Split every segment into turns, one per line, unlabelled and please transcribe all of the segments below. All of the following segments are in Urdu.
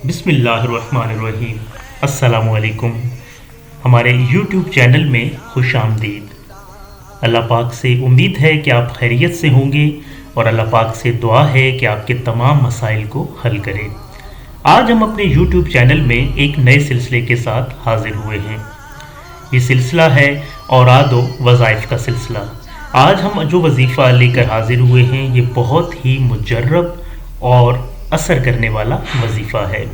بسم اللہ الرحمن الرحیم۔ السلام علیکم۔ ہمارے یوٹیوب چینل میں خوش آمدید۔ اللہ پاک سے امید ہے کہ آپ خیریت سے ہوں گے اور اللہ پاک سے دعا ہے کہ آپ کے تمام مسائل کو حل کرے۔ آج ہم اپنے یوٹیوب چینل میں ایک نئے سلسلے کے ساتھ حاضر ہوئے ہیں۔ یہ سلسلہ ہے اوراد و وظائف کا سلسلہ۔ آج ہم جو وظیفہ لے کر حاضر ہوئے ہیں یہ بہت ہی مجرب اور اثر کرنے والا وظیفہ ہے۔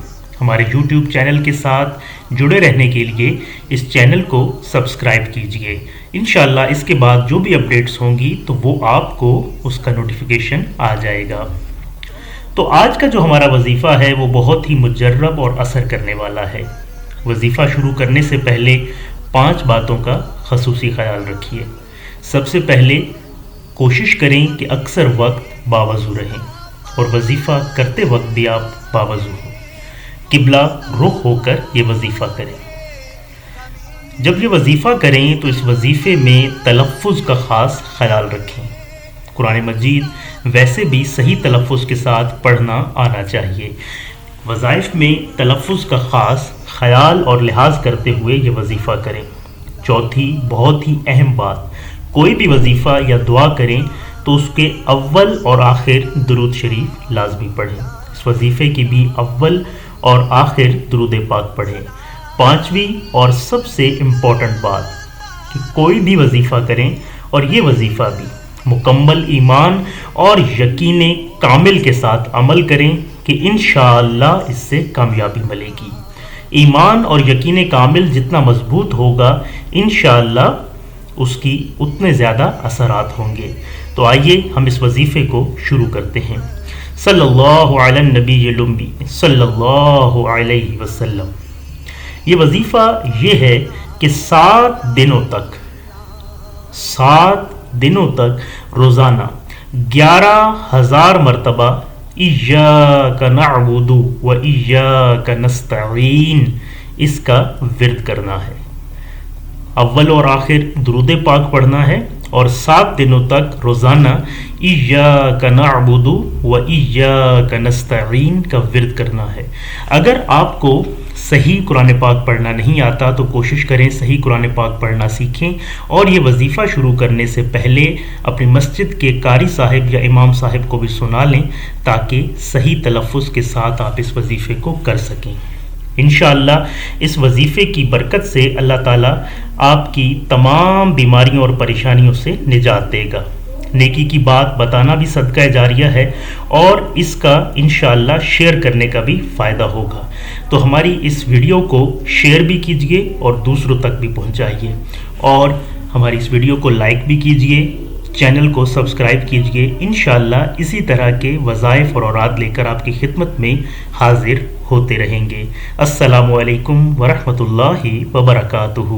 ہمارے یوٹیوب چینل کے ساتھ جڑے رہنے کے لیے اس چینل کو سبسکرائب کیجئے۔ انشاءاللہ اس کے بعد جو بھی اپڈیٹس ہوں گی تو وہ آپ کو اس کا نوٹیفیکیشن آ جائے گا۔ تو آج کا جو ہمارا وظیفہ ہے وہ بہت ہی مجرب اور اثر کرنے والا ہے۔ وظیفہ شروع کرنے سے پہلے 5 باتوں کا خصوصی خیال رکھیے۔ سب سے پہلے کوشش کریں کہ اکثر وقت باوضو رہیں اور وظیفہ کرتے وقت بھی آپ باوضو ہوں۔ قبلہ رخ ہو کر یہ وظیفہ کریں۔ جب یہ وظیفہ کریں تو اس وظیفے میں تلفظ کا خاص خیال رکھیں۔ قرآن مجید ویسے بھی صحیح تلفظ کے ساتھ پڑھنا آنا چاہیے۔ وظائف میں تلفظ کا خاص خیال اور لحاظ کرتے ہوئے یہ وظیفہ کریں۔ چوتھی بہت ہی اہم بات، کوئی بھی وظیفہ یا دعا کریں تو اس کے اول اور آخر درود شریف لازمی پڑھیں۔ اس وظیفے کی بھی اول اور آخر درود پاک پڑھیں۔ 5ویں اور سب سے امپورٹنٹ بات کہ کوئی بھی وظیفہ کریں اور یہ وظیفہ بھی مکمل ایمان اور یقین کامل کے ساتھ عمل کریں کہ انشاءاللہ اس سے کامیابی ملے گی۔ ایمان اور یقین کامل جتنا مضبوط ہوگا انشاءاللہ اس کی اتنے زیادہ اثرات ہوں گے۔ تو آئیے ہم اس وظیفے کو شروع کرتے ہیں۔ صلی اللہ علی النبی الامی صلی اللہ علیہ وسلم۔ یہ وظیفہ یہ ہے کہ 7 دنوں تک روزانہ 11,000 مرتبہ ایاک نعبد و ایاک نستعین اس کا ورد کرنا ہے۔ اول اور آخر درود پاک پڑھنا ہے اور 7 دنوں تک روزانہ ایاک نعبد و ایاک نستعین کا ورد کرنا ہے۔ اگر آپ کو صحیح قرآن پاک پڑھنا نہیں آتا تو کوشش کریں صحیح قرآن پاک پڑھنا سیکھیں، اور یہ وظیفہ شروع کرنے سے پہلے اپنی مسجد کے قاری صاحب یا امام صاحب کو بھی سنا لیں تاکہ صحیح تلفظ کے ساتھ آپ اس وظیفے کو کر سکیں۔ انشاءاللہ اس وظیفے کی برکت سے اللہ تعالیٰ آپ کی تمام بیماریوں اور پریشانیوں سے نجات دے گا۔ نیکی کی بات بتانا بھی صدقہ جاریہ ہے اور اس کا انشاءاللہ شیئر کرنے کا بھی فائدہ ہوگا۔ تو ہماری اس ویڈیو کو شیئر بھی کیجئے اور دوسروں تک بھی پہنچائیے، اور ہماری اس ویڈیو کو لائک بھی کیجئے، چینل کو سبسکرائب کیجئے۔ انشاءاللہ اسی طرح کے وظائف اور اوراد لے کر آپ کی خدمت میں حاضر ہوتے رہیں گے۔ السلام علیکم ورحمۃ اللہ وبرکاتہ۔